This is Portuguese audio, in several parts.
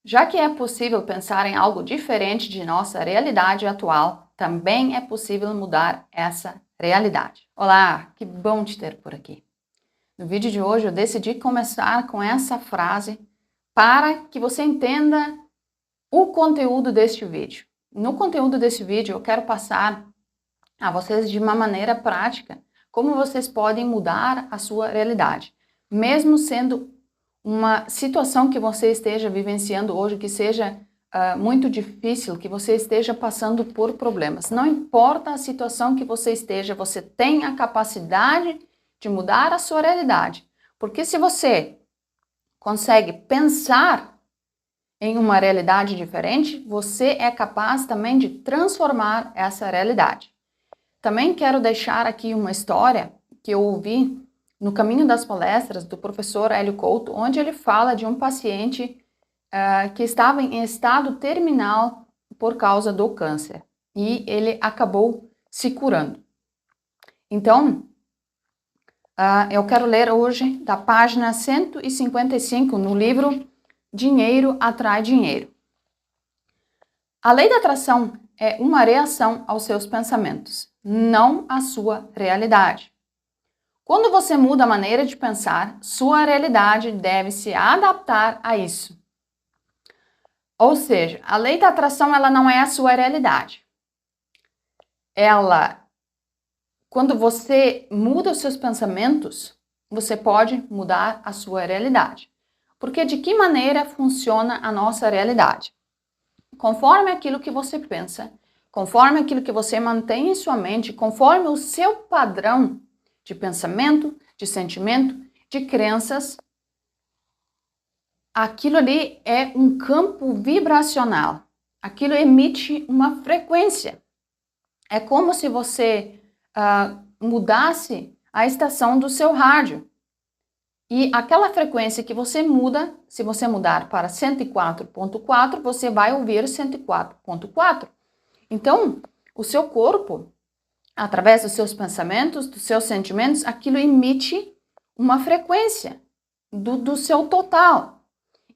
Já que é possível pensar em algo diferente de nossa realidade atual, também é possível mudar essa realidade. Olá, que bom te ter por aqui. No vídeo de hoje eu decidi começar com essa frase para que você entenda o conteúdo deste vídeo. No conteúdo desse vídeo eu quero passar a vocês de uma maneira prática como vocês podem mudar a sua realidade, mesmo sendo uma situação que você esteja vivenciando hoje, que seja muito difícil, que você esteja passando por problemas. Não importa a situação que você esteja, você tem a capacidade de mudar a sua realidade. Porque se você consegue pensar em uma realidade diferente, você é capaz também de transformar essa realidade. Também quero deixar aqui uma história que eu ouvi no caminho das palestras do professor Hélio Couto, onde ele fala de um paciente que estava em estado terminal por causa do câncer e ele acabou se curando. Então, eu quero ler hoje da página 155 no livro Dinheiro Atrai Dinheiro. A lei da atração é uma reação aos seus pensamentos, não à sua realidade. Quando você muda a maneira de pensar, sua realidade deve se adaptar a isso. Ou seja, a lei da atração ela não é a sua realidade. Quando você muda os seus pensamentos, você pode mudar a sua realidade. Porque de que maneira funciona a nossa realidade? Conforme aquilo que você pensa, conforme aquilo que você mantém em sua mente, conforme o seu padrão de pensamento, de sentimento, de crenças, aquilo ali é um campo vibracional. Aquilo emite uma frequência. É como se você mudasse a estação do seu rádio. E aquela frequência que você muda, se você mudar para 104.4, você vai ouvir 104.4. Então, o seu corpo, através dos seus pensamentos, dos seus sentimentos, aquilo emite uma frequência do seu total.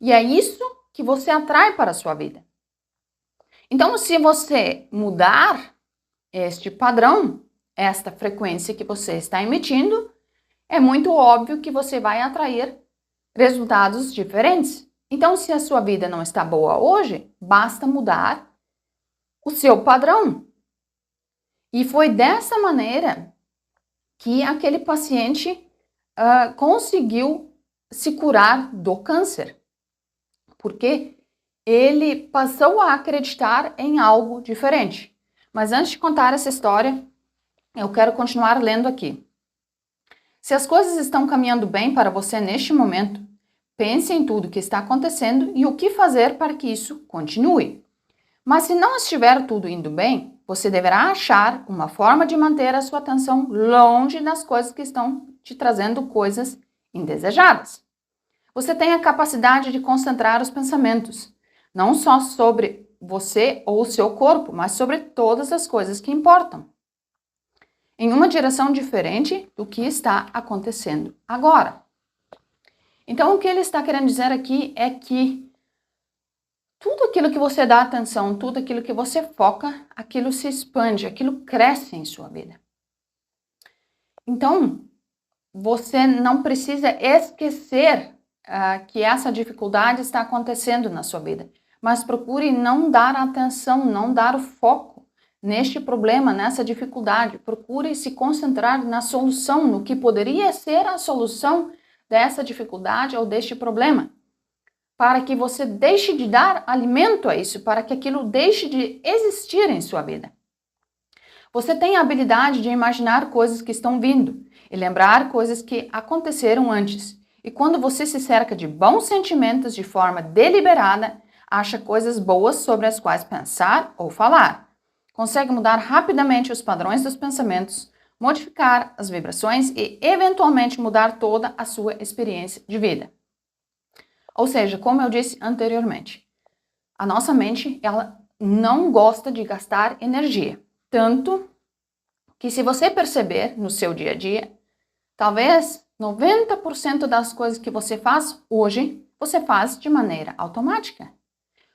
E é isso que você atrai para a sua vida. Então, se você mudar este padrão, esta frequência que você está emitindo, é muito óbvio que você vai atrair resultados diferentes. Então, se a sua vida não está boa hoje, basta mudar o seu padrão. E foi dessa maneira que aquele paciente conseguiu se curar do câncer. Porque ele passou a acreditar em algo diferente. Mas antes de contar essa história, eu quero continuar lendo aqui. Se as coisas estão caminhando bem para você neste momento, pense em tudo o que está acontecendo e o que fazer para que isso continue. Mas se não estiver tudo indo bem, você deverá achar uma forma de manter a sua atenção longe das coisas que estão te trazendo coisas indesejadas. Você tem a capacidade de concentrar os pensamentos, não só sobre você ou o seu corpo, mas sobre todas as coisas que importam, em uma direção diferente do que está acontecendo agora. Então, o que ele está querendo dizer aqui é que tudo aquilo que você dá atenção, tudo aquilo que você foca, aquilo se expande, aquilo cresce em sua vida. Então, você não precisa esquecer que essa dificuldade está acontecendo na sua vida, mas procure não dar atenção, não dar foco neste problema, nessa dificuldade. Procure se concentrar na solução, no que poderia ser a solução dessa dificuldade ou deste problema, para que você deixe de dar alimento a isso, para que aquilo deixe de existir em sua vida. Você tem a habilidade de imaginar coisas que estão vindo e lembrar coisas que aconteceram antes. E quando você se cerca de bons sentimentos de forma deliberada, acha coisas boas sobre as quais pensar ou falar. Consegue mudar rapidamente os padrões dos pensamentos, modificar as vibrações e, eventualmente, mudar toda a sua experiência de vida. Ou seja, como eu disse anteriormente, a nossa mente ela não gosta de gastar energia. Tanto que, se você perceber no seu dia a dia, talvez 90% das coisas que você faz hoje, você faz de maneira automática.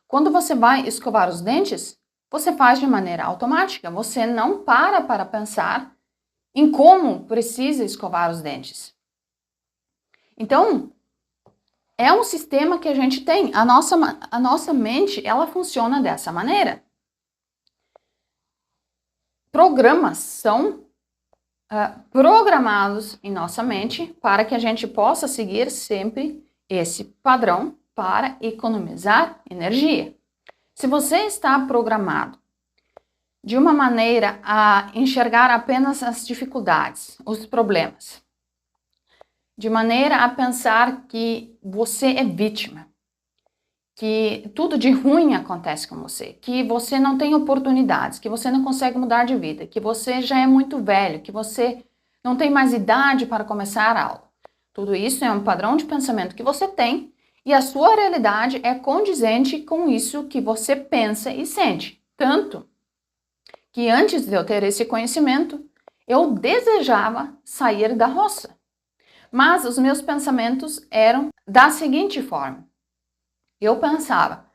Quando você vai escovar os dentes, você faz de maneira automática, você não para pensar em como precisa escovar os dentes. Então, é um sistema que a gente tem. A nossa mente, ela funciona dessa maneira. Programas são programados em nossa mente para que a gente possa seguir sempre esse padrão para economizar energia. Se você está programado de uma maneira a enxergar apenas as dificuldades, os problemas, de maneira a pensar que você é vítima, que tudo de ruim acontece com você, que você não tem oportunidades, que você não consegue mudar de vida, que você já é muito velho, que você não tem mais idade para começar algo. Tudo isso é um padrão de pensamento que você tem e a sua realidade é condizente com isso que você pensa e sente. Tanto que antes de eu ter esse conhecimento, eu desejava sair da roça. Mas os meus pensamentos eram da seguinte forma. Eu pensava,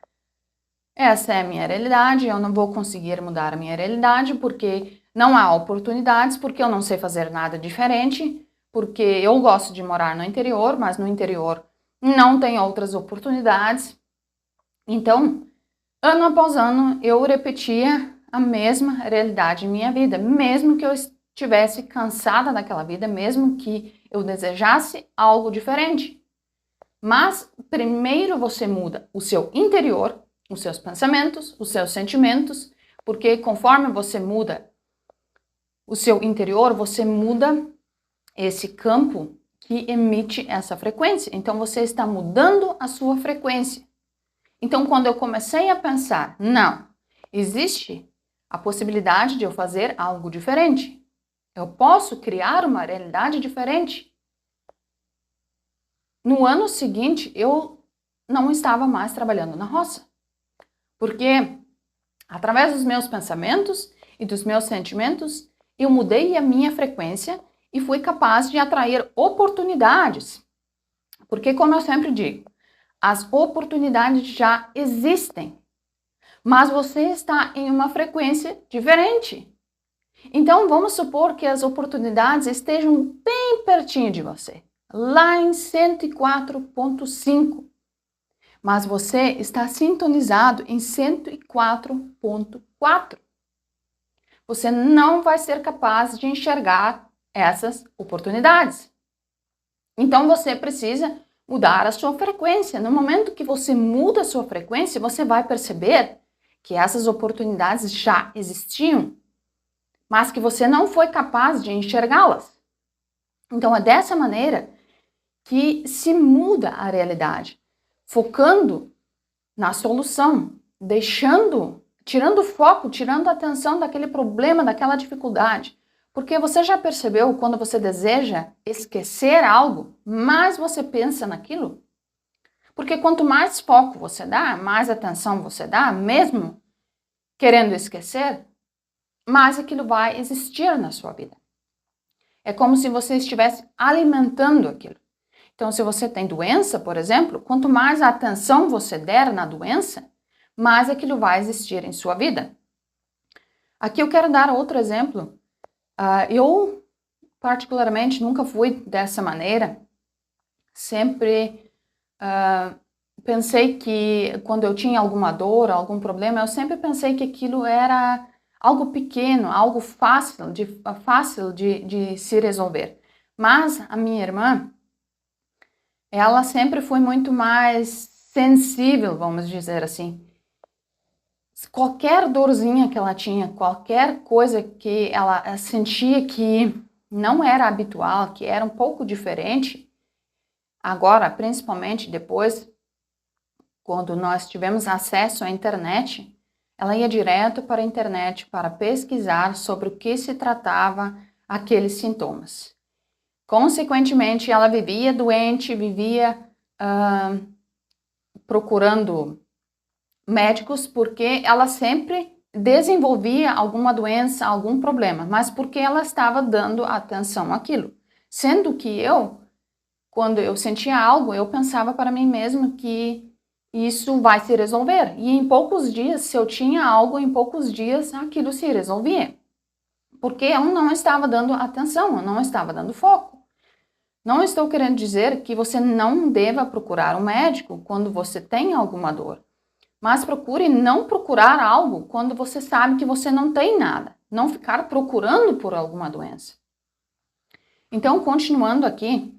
essa é a minha realidade, eu não vou conseguir mudar a minha realidade porque não há oportunidades, porque eu não sei fazer nada diferente, porque eu gosto de morar no interior, mas no interior não tem outras oportunidades. Então, ano após ano, eu repetia a mesma realidade em minha vida, mesmo que eu estivesse cansada daquela vida, mesmo que eu desejasse algo diferente. Mas primeiro você muda o seu interior, os seus pensamentos, os seus sentimentos, porque conforme você muda o seu interior, você muda esse campo que emite essa frequência. Então você está mudando a sua frequência. Então quando eu comecei a pensar, não, existe a possibilidade de eu fazer algo diferente. Eu posso criar uma realidade diferente. No ano seguinte, eu não estava mais trabalhando na roça. Porque, através dos meus pensamentos e dos meus sentimentos, eu mudei a minha frequência e fui capaz de atrair oportunidades. Porque, como eu sempre digo, as oportunidades já existem, mas você está em uma frequência diferente. Então, vamos supor que as oportunidades estejam bem pertinho de você, lá em 104.5. Mas você está sintonizado em 104.4. Você não vai ser capaz de enxergar essas oportunidades. Então, você precisa mudar a sua frequência. No momento que você muda a sua frequência, você vai perceber que essas oportunidades já existiam, mas que você não foi capaz de enxergá-las. Então, é dessa maneira que se muda a realidade, focando na solução, tirando o foco, tirando a atenção daquele problema, daquela dificuldade. Porque você já percebeu quando você deseja esquecer algo, mais você pensa naquilo? Porque quanto mais foco você dá, mais atenção você dá, mesmo querendo esquecer, mais aquilo vai existir na sua vida. É como se você estivesse alimentando aquilo. Então, se você tem doença, por exemplo, quanto mais atenção você der na doença, mais aquilo vai existir em sua vida. Aqui eu quero dar outro exemplo. Eu, particularmente, nunca fui dessa maneira. Sempre pensei que quando eu tinha alguma dor, algum problema, eu sempre pensei que aquilo era algo pequeno, algo fácil de se resolver. Mas a minha irmã, ela sempre foi muito mais sensível, vamos dizer assim. Qualquer dorzinha que ela tinha, qualquer coisa que ela sentia que não era habitual, que era um pouco diferente, agora, principalmente depois, quando nós tivemos acesso à internet, ela ia direto para a internet para pesquisar sobre o que se tratava aqueles sintomas. Consequentemente, ela vivia doente, vivia procurando médicos porque ela sempre desenvolvia alguma doença, algum problema, mas porque ela estava dando atenção àquilo. Sendo que eu, quando eu sentia algo, eu pensava para mim mesma que isso vai se resolver. E em poucos dias, se eu tinha algo, em poucos dias aquilo se resolvia. Porque eu não estava dando atenção, eu não estava dando foco. Não estou querendo dizer que você não deva procurar um médico quando você tem alguma dor. Mas procure não procurar algo quando você sabe que você não tem nada. Não ficar procurando por alguma doença. Então, continuando aqui,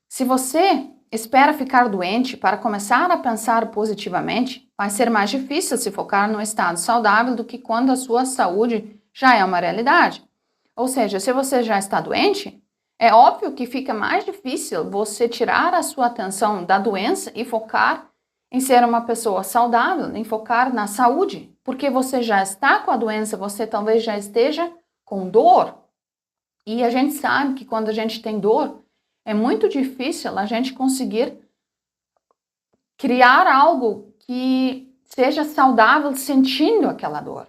se você espera ficar doente para começar a pensar positivamente, vai ser mais difícil se focar no estado saudável do que quando a sua saúde já é uma realidade. Ou seja, se você já está doente, é óbvio que fica mais difícil você tirar a sua atenção da doença e focar em ser uma pessoa saudável, em focar na saúde, porque você já está com a doença, você talvez já esteja com dor. E a gente sabe que quando a gente tem dor, é muito difícil a gente conseguir criar algo que seja saudável sentindo aquela dor.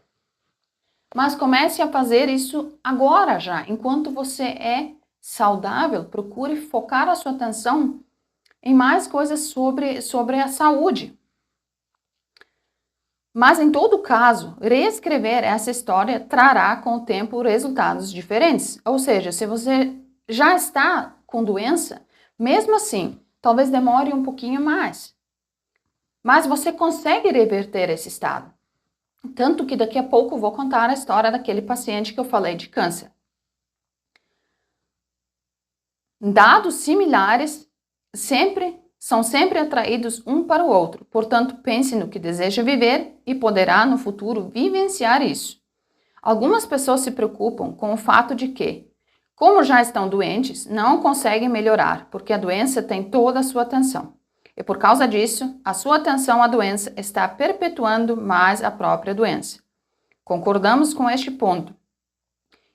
Mas comece a fazer isso agora já. Enquanto você é saudável, procure focar a sua atenção em mais coisas sobre a saúde. Mas em todo caso, reescrever essa história trará com o tempo resultados diferentes. Ou seja, se você já está com doença, mesmo assim, talvez demore um pouquinho mais. Mas você consegue reverter esse estado. Tanto que daqui a pouco eu vou contar a história daquele paciente que eu falei de câncer. Dados similares são sempre atraídos um para o outro. Portanto, pense no que deseja viver e poderá no futuro vivenciar isso. Algumas pessoas se preocupam com o fato de que, como já estão doentes, não conseguem melhorar, porque a doença tem toda a sua atenção. E por causa disso, a sua atenção à doença está perpetuando mais a própria doença. Concordamos com este ponto.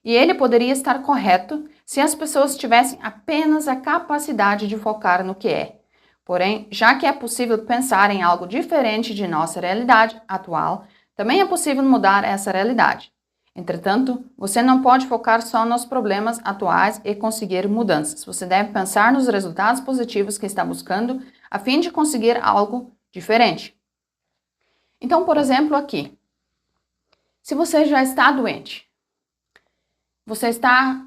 E ele poderia estar correto se as pessoas tivessem apenas a capacidade de focar no que é. Porém, já que é possível pensar em algo diferente de nossa realidade atual, também é possível mudar essa realidade. Entretanto, você não pode focar só nos problemas atuais e conseguir mudanças. Você deve pensar nos resultados positivos que está buscando a fim de conseguir algo diferente. Então, por exemplo, aqui, se você já está doente, você está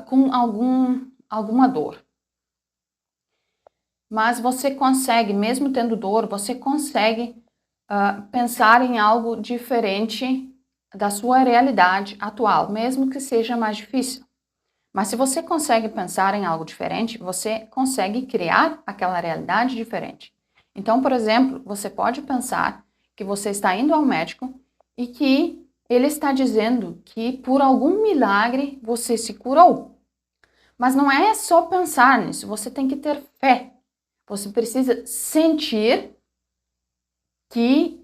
com alguma dor, mas você consegue, mesmo tendo dor, você consegue pensar em algo diferente da sua realidade atual, mesmo que seja mais difícil. Mas se você consegue pensar em algo diferente, você consegue criar aquela realidade diferente. Então, por exemplo, você pode pensar que você está indo ao médico e que ele está dizendo que por algum milagre você se curou. Mas não é só pensar nisso, você tem que ter fé. Você precisa sentir que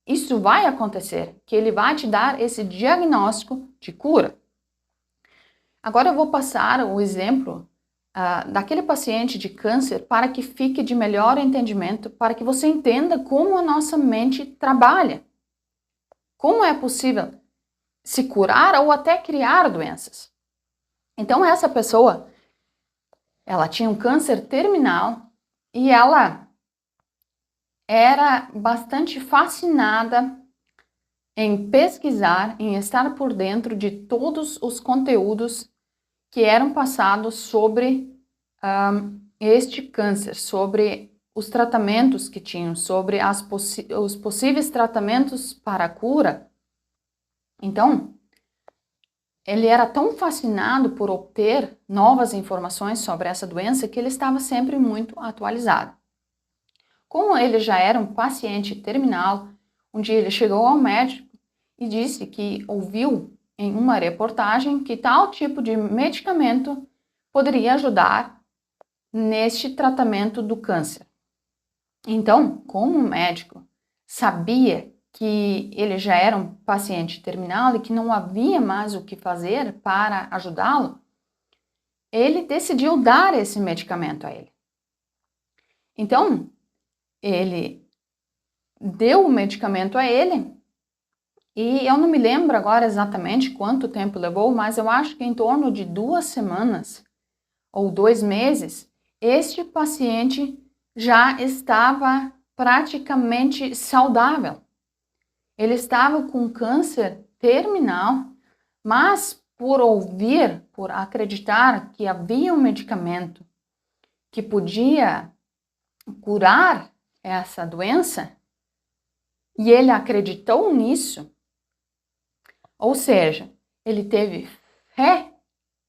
isso vai acontecer, que ele vai te dar esse diagnóstico de cura. Agora eu vou passar o exemplo daquele paciente de câncer para que fique de melhor entendimento, para que você entenda como a nossa mente trabalha. Como é possível se curar ou até criar doenças. Então essa pessoa, ela tinha um câncer terminal e ela era bastante fascinada em pesquisar, em estar por dentro de todos os conteúdos que eram passados sobre este câncer, sobre os tratamentos que tinham, sobre os possíveis tratamentos para a cura. Então, ele era tão fascinado por obter novas informações sobre essa doença que ele estava sempre muito atualizado. Como ele já era um paciente terminal, um dia ele chegou ao médico e disse que ouviu em uma reportagem que tal tipo de medicamento poderia ajudar neste tratamento do câncer. Então, como o médico sabia que ele já era um paciente terminal e que não havia mais o que fazer para ajudá-lo, ele decidiu dar esse medicamento a ele. Então, ele deu o medicamento a ele e eu não me lembro agora exatamente quanto tempo levou, mas eu acho que em torno de 2 semanas ou 2 meses, este paciente já estava praticamente saudável. Ele estava com câncer terminal, mas por acreditar que havia um medicamento que podia curar essa doença, e ele acreditou nisso, ou seja, ele teve fé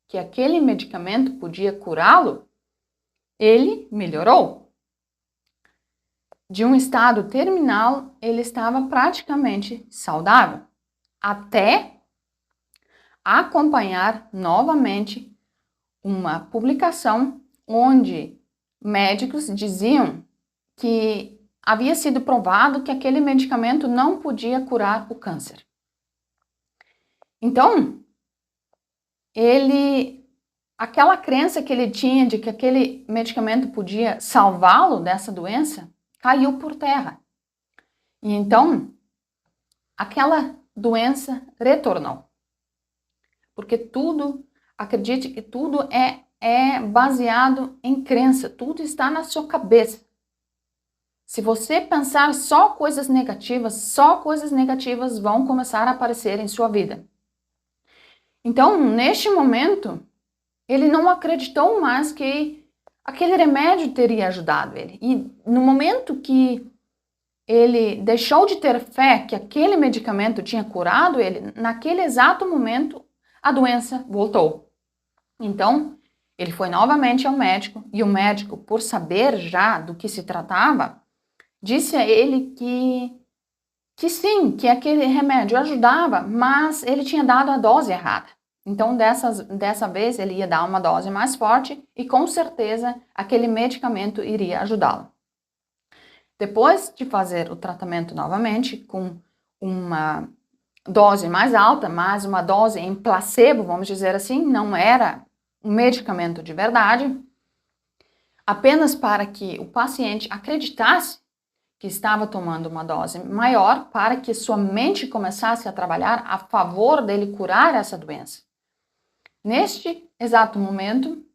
que aquele medicamento podia curá-lo, ele melhorou. De um estado terminal, ele estava praticamente saudável, até acompanhar novamente uma publicação onde médicos diziam que havia sido provado que aquele medicamento não podia curar o câncer. Então, aquela crença que ele tinha de que aquele medicamento podia salvá-lo dessa doença, caiu por terra. E então, aquela doença retornou. Porque acredite que tudo é baseado em crença, tudo está na sua cabeça. Se você pensar só coisas negativas vão começar a aparecer em sua vida. Então, neste momento, ele não acreditou mais que aquele remédio teria ajudado ele. E no momento que ele deixou de ter fé que aquele medicamento tinha curado ele, naquele exato momento, a doença voltou. Então, ele foi novamente ao médico, e o médico, por saber já do que se tratava, disse a ele que sim, que aquele remédio ajudava, mas ele tinha dado a dose errada. Então, dessa vez, ele ia dar uma dose mais forte e, com certeza, aquele medicamento iria ajudá-lo. Depois de fazer o tratamento novamente, com uma dose mais alta, mas uma dose em placebo, vamos dizer assim, não era um medicamento de verdade, apenas para que o paciente acreditasse que estava tomando uma dose maior para que sua mente começasse a trabalhar a favor dele curar essa doença. Neste exato momento,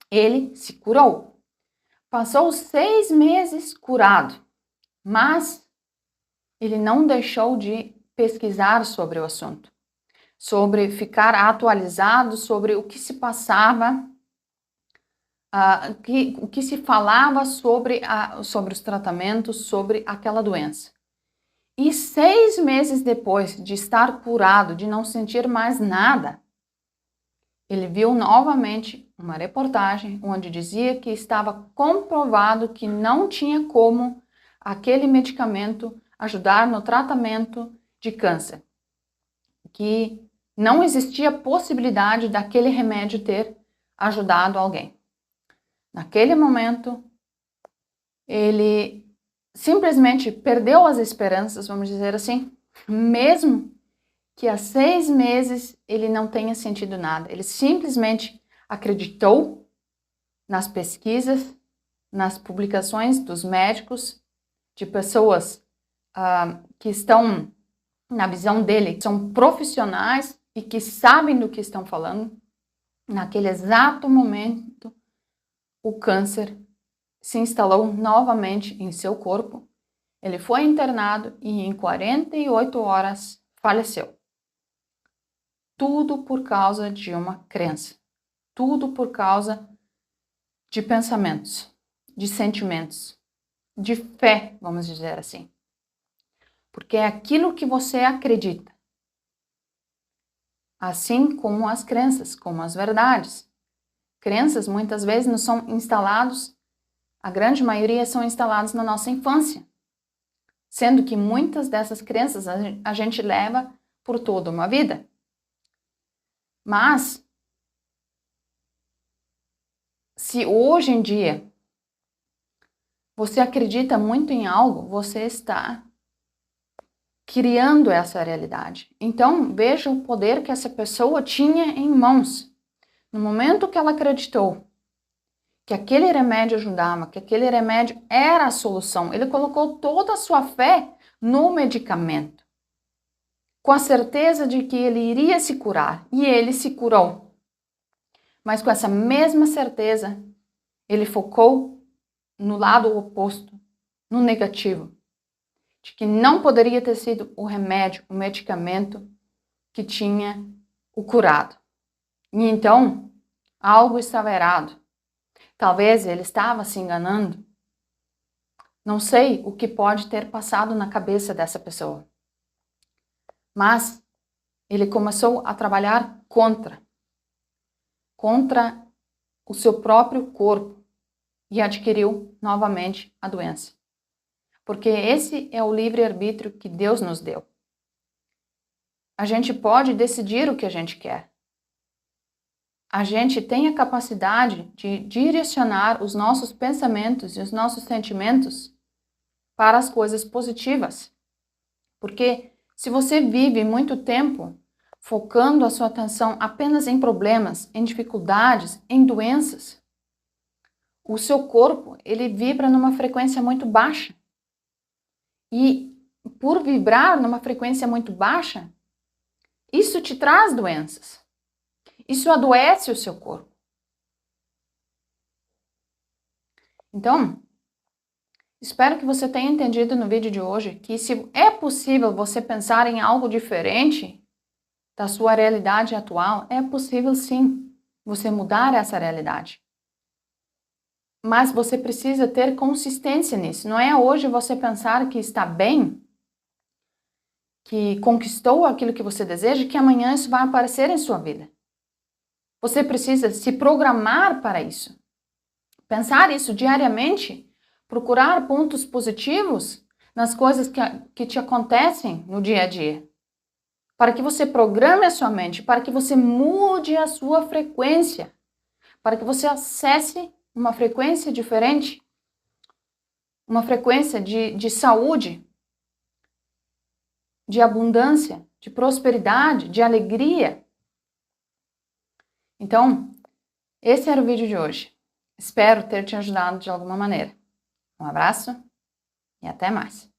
ele se curou. Passou 6 meses curado, mas ele não deixou de pesquisar sobre o assunto, sobre ficar atualizado sobre o que se passava, o que se falava sobre os tratamentos, sobre aquela doença. E 6 meses depois de estar curado, de não sentir mais nada, ele viu novamente uma reportagem onde dizia que estava comprovado que não tinha como aquele medicamento ajudar no tratamento de câncer, que não existia possibilidade daquele remédio ter ajudado alguém. Naquele momento, ele simplesmente perdeu as esperanças, vamos dizer assim, mesmo que há 6 meses ele não tenha sentido nada. Ele simplesmente acreditou nas pesquisas, nas publicações dos médicos, de pessoas que estão, na visão dele, são profissionais e que sabem do que estão falando. Naquele exato momento, o câncer se instalou novamente em seu corpo. Ele foi internado e em 48 horas faleceu. Tudo por causa de uma crença. Tudo por causa de pensamentos, de sentimentos, de fé, vamos dizer assim. Porque é aquilo que você acredita. Assim como as crenças, como as verdades. Crenças muitas vezes não são instaladas, a grande maioria são instaladas na nossa infância. Sendo que muitas dessas crenças a gente leva por toda uma vida. Mas, se hoje em dia você acredita muito em algo, você está criando essa realidade. Então, veja o poder que essa pessoa tinha em mãos. No momento que ela acreditou que aquele remédio ajudava, que aquele remédio era a solução, ele colocou toda a sua fé no medicamento, com a certeza de que ele iria se curar, e ele se curou. Mas com essa mesma certeza, ele focou no lado oposto, no negativo, de que não poderia ter sido o remédio, o medicamento que tinha o curado. E então, algo estava errado. Talvez ele estava se enganando. Não sei o que pode ter passado na cabeça dessa pessoa. Mas ele começou a trabalhar contra o seu próprio corpo e adquiriu novamente a doença. Porque esse é o livre-arbítrio que Deus nos deu. A gente pode decidir o que a gente quer. A gente tem a capacidade de direcionar os nossos pensamentos e os nossos sentimentos para as coisas positivas. Porque se você vive muito tempo focando a sua atenção apenas em problemas, em dificuldades, em doenças, o seu corpo, ele vibra numa frequência muito baixa. E por vibrar numa frequência muito baixa, isso te traz doenças. Isso adoece o seu corpo. Então, espero que você tenha entendido no vídeo de hoje que se é possível você pensar em algo diferente da sua realidade atual, é possível sim você mudar essa realidade. Mas você precisa ter consistência nisso. Não é hoje você pensar que está bem, que conquistou aquilo que você deseja, que amanhã isso vai aparecer em sua vida. Você precisa se programar para isso. Pensar isso diariamente, procurar pontos positivos nas coisas que te acontecem no dia a dia. Para que você programe a sua mente, para que você mude a sua frequência, para que você acesse uma frequência diferente, uma frequência de saúde, de abundância, de prosperidade, de alegria. Então, esse era o vídeo de hoje. Espero ter te ajudado de alguma maneira. Um abraço e até mais.